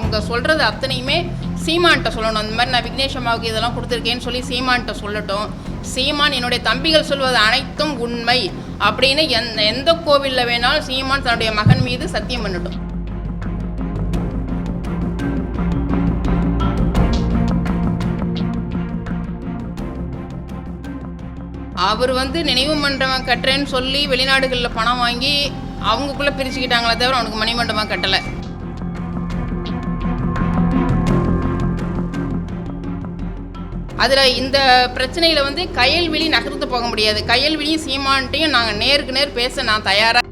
அவங்க சொல்கிறது அத்தனையுமே சீமான்கிட்ட சொல்லணும். இந்த மாதிரி நான் விக்னேஷ் அம்மாவுக்கு இதெல்லாம் கொடுத்துருக்கேன்னு சொல்லி சீமான்கிட்ட சொல்லட்டும். சீமான் என்னுடைய தம்பிகள் சொல்வது அனைத்தும் உண்மை அப்படின்னு எந்த கோவிலில் வேணாலும் சீமான் தன்னுடைய மகன் மீது சத்தியம் பண்ணட்டும். அவர் நினைவு மண்டபம் கட்டுறேன்னு சொல்லி வெளிநாடுகளில் பணம் வாங்கி அவங்களுக்குள்ளே பிரிச்சுக்கிட்டாங்களே தவிர அவனுக்கு மணிமண்டபம் கட்டலை. அதில் இந்த பிரச்சனையில் கயல்விழி நகர்த்து போக முடியாது. கயல்விழியும் சீமான்ட்டையும் நாங்கள் நேருக்கு நேர் பேச நான் தயாராக.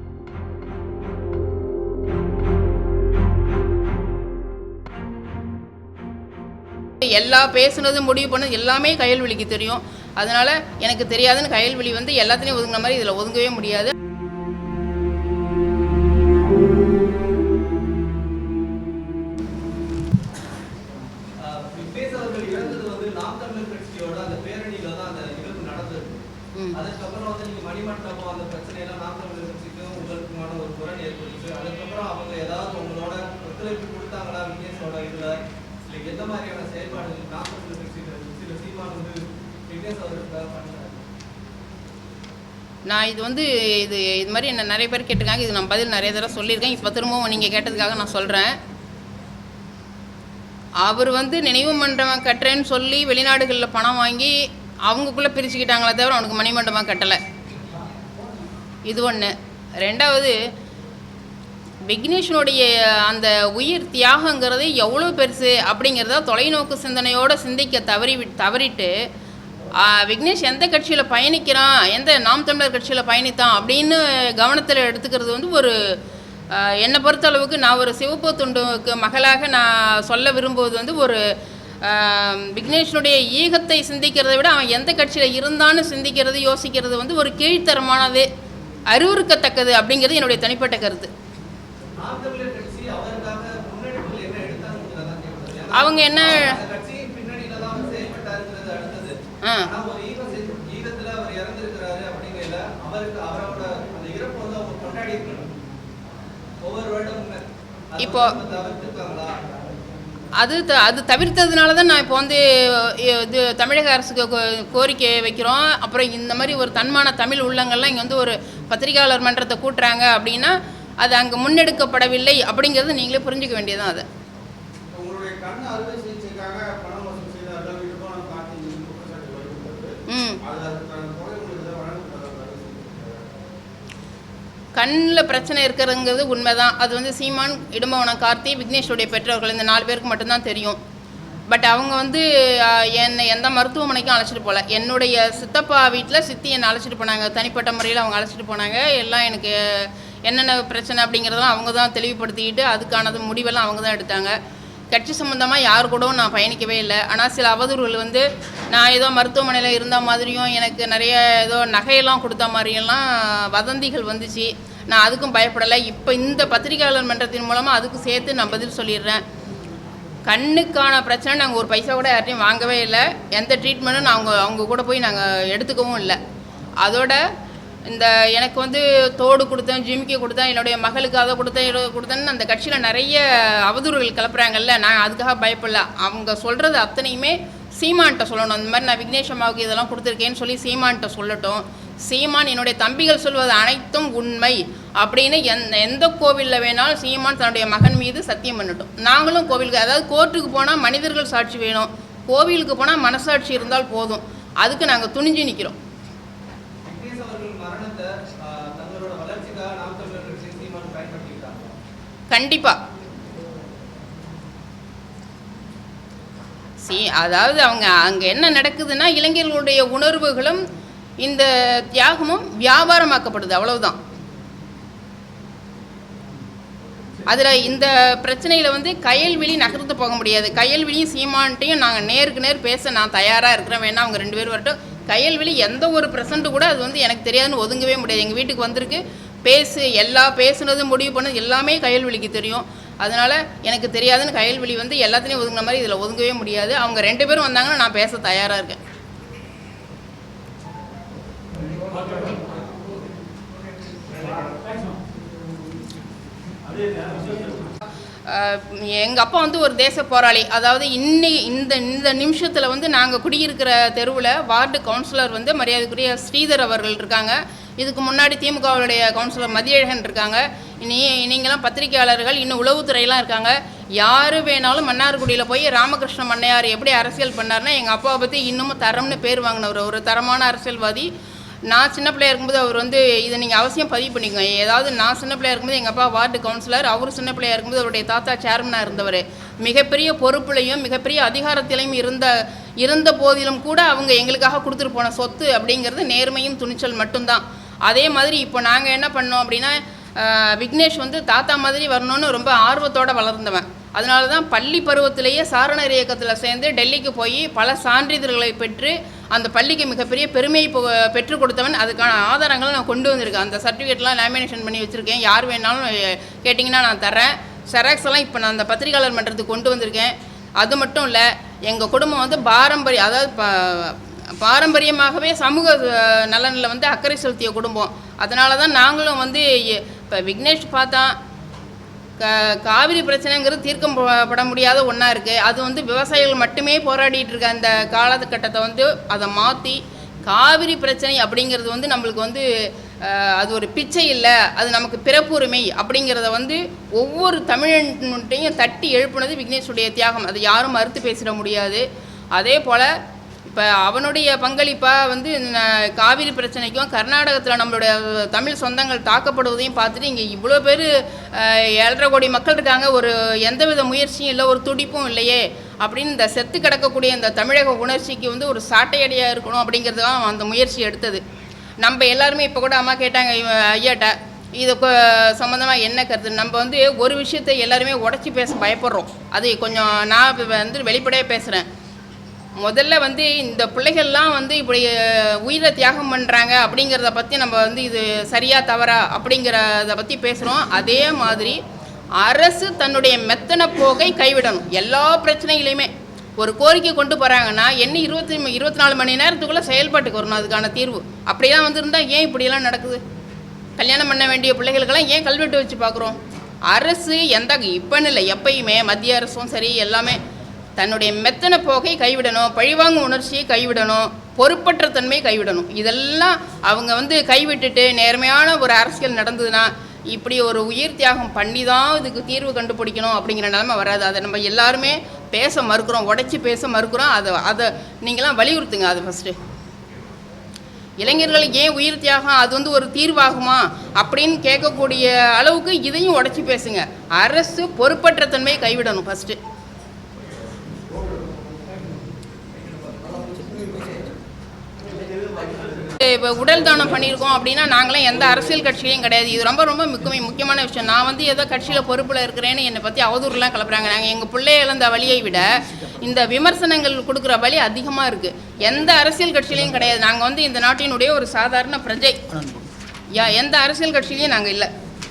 எல்லா பேசுனது முடிவு பண்ணது எல்லாமே கயல்விழிக்கு தெரியும். அதனால் எனக்கு தெரியாதுன்னு கயல்விழி எல்லாத்தையும் ஒதுங்கின மாதிரி இதில் ஒதுங்கவே முடியாது. நான் இது மாதிரி என்ன நிறைய பேர் கேட்டிருக்காங்க. இது நான் பதில் நிறைய தடவை சொல்லியிருக்கேன். இப்போ திரும்பவும் நீங்கள் கேட்டதுக்காக நான் சொல்கிறேன். அவர் நினைவு மண்டபம் கட்டுறேன்னு சொல்லி வெளிநாடுகளில் பணம் வாங்கி அவங்களுக்குள்ளே பிரிச்சுக்கிட்டாங்களே தவிர அவனுக்கு மணிமண்டபம் கட்டலை. இது ஒன்று. ரெண்டாவது, விக்னேஷனுடைய அந்த உயிர் தியாகங்கிறது எவ்வளோ பெருசு அப்படிங்கிறத தொலைநோக்கு சிந்தனையோடு சிந்திக்க தவறிட்டு விக்னேஷ் எந்த கட்சியில் பயணிக்கிறான், எந்த நாம் தமிழர் கட்சியில் பயணித்தான் அப்படின்னு கவனத்தில் எடுத்துக்கிறது ஒரு என்னை பொறுத்தளவுக்கு நான் ஒரு சிவப்பு துண்டுக்கு மகளாக நான் சொல்ல விரும்புவது ஒரு விக்னேஷனுடைய ஈகத்தை சிந்திக்கிறதை விட அவன் எந்த கட்சியில் இருந்தான்னு சிந்திக்கிறது யோசிக்கிறது ஒரு கீழ்த்தரமானது, அறிவுறுக்கத்தக்கது அப்படிங்கிறது என்னுடைய தனிப்பட்ட கருத்து. அவங்க என்ன இப்போ அது தவிர்த்ததுனால தான் நான் இப்போ இது தமிழக அரசுக்கு கோரிக்கை வைக்கிறோம். அப்புறம் இந்த மாதிரி ஒரு தன்மான தமிழ் உள்ளங்கள்லாம் இங்கே ஒரு பத்திரிகையாளர் மன்றத்தை கூட்டுறாங்க அப்படின்னா அது அங்கே முன்னெடுக்கப்படவில்லை அப்படிங்கிறது நீங்களே புரிஞ்சுக்க வேண்டியதான். அதை கண்ணில் பிரச்சனை இருக்கிறதுங்கிறது உண்மைதான். அது சீமான், இடும்பவனம், கார்த்தி, விக்னேஷோடைய பெற்றோர்கள் இந்த 4 பேருக்கு மட்டும்தான் தெரியும். பட் அவங்க என்னை எந்த மருத்துவமனைக்கும் அழைச்சிட்டு போகல. என்னுடைய சித்தப்பா வீட்டில் சித்தி என்னை அழைச்சிட்டு போனாங்க. தனிப்பட்ட முறையில் அவங்க அழைச்சிட்டு போனாங்க. எல்லாம் எனக்கு என்னென்ன பிரச்சனை அப்படிங்கிறதெல்லாம் அவங்க தான் தெளிவுபடுத்திக்கிட்டு அதுக்கானது முடிவெல்லாம் அவங்க தான் எடுத்தாங்க. கட்சி சம்மந்தமாக யார் கூடவும் நான் பயணிக்கவே இல்லை. ஆனால் சில அவதூறுகள் நான் ஏதோ மருத்துவமனையில் இருந்த மாதிரியும் எனக்கு நிறைய ஏதோ நகையெல்லாம் கொடுத்த மாதிரியெல்லாம் வதந்திகள் வந்துச்சு. நான் அதுக்கும் பயப்படலை. இப்போ இந்த பத்திரிகையாளர் மன்றத்தின் மூலமாக அதுக்கு சேர்த்து நான் பதில் சொல்லிடுறேன். கண்ணுக்கான பிரச்சனை நாங்கள் ஒரு பைசா கூட யார்ட்டையும் வாங்கவே இல்லை. எந்த ட்ரீட்மெண்ட்டும் நாங்கள் அவங்க கூட போய் நாங்கள் எடுத்துக்கவும் இல்லை. அதோட இந்த எனக்கு தோடு கொடுத்தேன், ஜிமிக்கி கொடுத்தேன், என்னுடைய மகளுக்கு அதை கொடுத்தேன், இதை கொடுத்தேன்னு அந்த கட்சியில் நிறைய அவதூறுகள் கிளப்புறாங்கல்ல. நான் அதுக்காக பயப்படல. அவங்க சொல்கிறது அத்தனையுமே சீமான்கிட்ட சொல்லணும். இந்த மாதிரி நான் விக்னேஷ் அம்மாவுக்கு இதெல்லாம் கொடுத்துருக்கேன்னு சொல்லி சீமான்கிட்ட சொல்லட்டும். சீமான் என்னுடைய தம்பிகள் சொல்வது அனைத்தும் உண்மை அப்படின்னு எந்த கோவிலில் வேணாலும் சீமான் தன்னுடைய மகன் மீது சத்தியம் பண்ணட்டும். நாங்களும் கோவிலுக்கு, அதாவது கோர்ட்டுக்கு போனால் மனிதர்கள் சாட்சி வேணும், கோவிலுக்கு போனால் மனசாட்சி இருந்தால் போதும். அதுக்கு நாங்கள் துணிஞ்சு நிற்கிறோம். கண்டிப்பாக அதாவது அவங்க அங்கே என்ன நடக்குதுன்னா இளைஞர்களுடைய உணர்வுகளும் இந்த தியாகமும் வியாபாரமாக்கப்படுது, அவ்வளவுதான். அதில் இந்த பிரச்சனையில் கயல்விழி நகர்த்து போக முடியாது. கயல்விழியும் சீமான்ட்டையும் நாங்கள் நேருக்கு நேர் பேச நான் தயாராக இருக்கிறேன். வேணா அவங்க 2 பேரும் வரட்டும். கயல்விழி எந்த ஒரு ப்ரெசண்ட்டு கூட அது எனக்கு தெரியாதுன்னு ஒதுங்கவே முடியாது. எங்கள் வீட்டுக்கு வந்திருக்கு, பேசுனது முடிவு பண்ணது எல்லாமே கயல்விழிக்கு தெரியும். அதனால் எனக்கு தெரியாதுன்னு கயல்விழி எல்லாத்தையும் ஒதுங்கின மாதிரி இதில் ஒதுங்கவே முடியாது. அவங்க 2 பேரும் வந்தாங்கன்னா நான் பேச தயாராக இருக்கேன். எங்கள் அப்பா வந்து ஒரு தேச போராளி. அதாவது இந்த நிமிஷத்தில் வந்து நாங்கள் குடியிருக்கிற தெருவில் வார்டு கவுன்சிலர் வந்து மரியாதைக்குரிய ஸ்ரீதர் அவர்கள் இருக்காங்க. இதுக்கு முன்னாடி திமுகவுடைய கவுன்சிலர் மதியழகன் இருக்காங்க. நீங்களாம் பத்திரிகையாளர்கள், இன்னும் உளவுத்துறையெல்லாம் இருக்காங்க. யார் வேணாலும் மன்னார்குடியில் போய் ராமகிருஷ்ண மன்னையார் எப்படி அரசியல் பண்ணார்னா எங்கள் அப்பாவை பற்றி இன்னமும் தரம்னு பேர் வாங்கினவர், ஒரு தரமான அரசியல்வாதி. நான் சின்ன பிள்ளையா இருக்கும்போது அவர் வந்து இதை நீங்கள் அவசியம் பதிவு பண்ணிக்கோங்க. ஏதாவது நான் சின்ன பிள்ளையா இருக்கும்போது எங்கள் அப்பா வார்டு கவுன்சிலர், அவர் சின்ன பிள்ளையா இருக்கும்போது அவருடைய தாத்தா சேர்மனாக இருந்தவர். மிகப்பெரிய பொறுப்புலையும் மிகப்பெரிய அதிகாரத்திலையும் இருந்த போதிலும் கூட அவங்க எங்களுக்காக கொடுத்துட்டு போன சொத்து அப்படிங்கிறது நேர்மையும் துணிச்சல் மட்டும்தான். அதே மாதிரி இப்போ நாங்கள் என்ன பண்ணோம் அப்படின்னா, விக்னேஷ் வந்து தாத்தா மாதிரி வரணும்னு ரொம்ப ஆர்வத்தோடு வளர்ந்தவன். அதனால தான் பள்ளி பருவத்திலேயே சாரணர் இயக்கத்தில் சேர்ந்து டெல்லிக்கு போய் பல சான்றிதழ்களை பெற்று அந்த பள்ளிக்கு மிகப்பெரிய பெருமையை பெற்றுக் கொடுத்தவன். அதுக்கான ஆதாரங்களை நான் கொண்டு வந்திருக்கேன். அந்த சர்டிஃபிகேட்லாம் லேமினேஷன் பண்ணி வச்சுருக்கேன். யார் வேணாலும் கேட்டிங்கன்னா நான் தரேன். செராக்ஸ் எல்லாம் இப்போ நான் அந்த பத்திரிகையாளர் மன்றத்துக்கு கொண்டு வந்திருக்கேன். அது மட்டும் இல்லை, எங்கள் குடும்பம் வந்து பாரம்பரியமாகவே சமூக நலனில் வந்து அக்கறை செலுத்திய குடும்பம். அதனால தான் நாங்களும் வந்து இப்போ விக்னேஷ் பார்த்தா காவிரி பிரச்சனைங்கிறது தீர்க்கப்பட முடியாத ஒன்றா இருக்குது. அது வந்து விவசாயிகள் மட்டுமே போராடிட்டு இருக்க அந்த காலகட்டத்தை வந்து அதை மாற்றி காவிரி பிரச்சனை அப்படிங்கிறது வந்து நம்மளுக்கு வந்து அது ஒரு பிச்சை இல்லை, அது நமக்கு பிறப்புரிமை அப்படிங்கிறத வந்து ஒவ்வொரு தமிழன்ட்டையும் தட்டி எழுப்புனது விக்னேஷுடைய தியாகம். அது யாரும் மறுத்து பேசிட முடியாது. அதே போல் இப்போ அவனுடைய பங்களிப்பாக வந்து காவிரி பிரச்சனைக்கும் கர்நாடகத்தில் நம்மளுடைய தமிழ் சொந்தங்கள் தாக்கப்படுவதையும் பார்த்துட்டு இங்கே இவ்வளோ பேர் 7.5 கோடி மக்கள் இருக்காங்க, ஒரு எந்தவித முயற்சியும் இல்லை, ஒரு துடிப்பும் இல்லையே அப்படின்னு இந்த செத்து கிடக்கக்கூடிய இந்த தமிழக உணர்ச்சிக்கு வந்து ஒரு சாட்டையடியாக இருக்கணும் அப்படிங்கிறதுலாம் அந்த முயற்சி எடுத்தது. நம்ம எல்லாருமே இப்போ கூட அம்மா கேட்டாங்க ஐயாட்ட இது சம்மந்தமாக என்ன கருத்து. நம்ம வந்து ஒரு விஷயத்தை எல்லாருமே உடச்சி பேச பயப்படுறோம். அது கொஞ்சம் நான் வந்து வெளிப்படையாக பேசுகிறேன். முதல்ல வந்து இந்த பிள்ளைகள்லாம் வந்து இப்படி உயிரை தியாகம் பண்ணுறாங்க அப்படிங்கிறத பற்றி நம்ம வந்து இது சரியா தவறா அப்படிங்கிறத பற்றி பேசுகிறோம். அதே மாதிரி அரசு தன்னுடைய மெத்தன போக்கை கைவிடணும். எல்லா பிரச்சனைகளையுமே ஒரு கோரிக்கை கொண்டு போகிறாங்கன்னா என்ன 24 மணி நேரத்துக்குள்ளே செயல்பாட்டுக்கு வரணும் அதுக்கான தீர்வு. அப்படியெல்லாம் வந்துருந்தால் ஏன் இப்படியெல்லாம் நடக்குது? கல்யாணம் பண்ண வேண்டிய பிள்ளைகளுக்கெல்லாம் ஏன் கல்வெட்டு வச்சு பார்க்குறோம்? அரசு இப்போன்னு இல்லை, எப்பயுமே மத்திய அரசும் சரி எல்லாமே தன்னுடைய மெத்தன போக்கை கைவிடணும், பழிவாங்கும் உணர்ச்சியை கைவிடணும், பொறுப்பற்ற தன்மையை கைவிடணும். இதெல்லாம் அவங்க வந்து கைவிட்டுட்டு நேர்மையான ஒரு அரசியல் நடந்ததுன்னா இப்படி ஒரு உயிர் தியாகம் பண்ணி தான் இதுக்கு தீர்வு கண்டுபிடிக்கணும் அப்படிங்கிற நிலைமை வராது. அதை நம்ம எல்லாருமே பேச மறுக்கிறோம், உடைச்சி பேச மறுக்கிறோம். அதை நீங்களாம் வலியுறுத்துங்க. அது ஃபஸ்ட்டு இளைஞர்களுக்கு ஏன் உயிர் தியாகம் அது வந்து ஒரு தீர்வாகுமா அப்படின்னு கேட்கக்கூடிய அளவுக்கு இதையும் உடைச்சி பேசுங்க. அரசு பொறுப்பற்ற தன்மையை கைவிடணும் ஃபஸ்ட்டு. இப்போ உடல் தானம் பண்ணியிருக்கோம் அப்படின்னா நாங்களாம் எந்த அரசியல் கட்சியிலையும் கிடையாது. இது ரொம்ப ரொம்ப முக்கியமான விஷயம். நான் வந்து ஏதோ கட்சியில் பொறுப்பில் இருக்கிறேன்னு என்னை பற்றி அவதூறுலாம் கிளப்புறாங்க. நாங்கள் எங்கள் பிள்ளை இழந்த வழியை விட இந்த விமர்சனங்கள் கொடுக்குற வழி அதிகமாக இருக்குது. எந்த அரசியல் கட்சியிலையும் கிடையாது. நாங்கள் வந்து இந்த நாட்டினுடைய ஒரு சாதாரண பிரஜை. எந்த அரசியல் கட்சியிலையும் நாங்கள் இல்லை.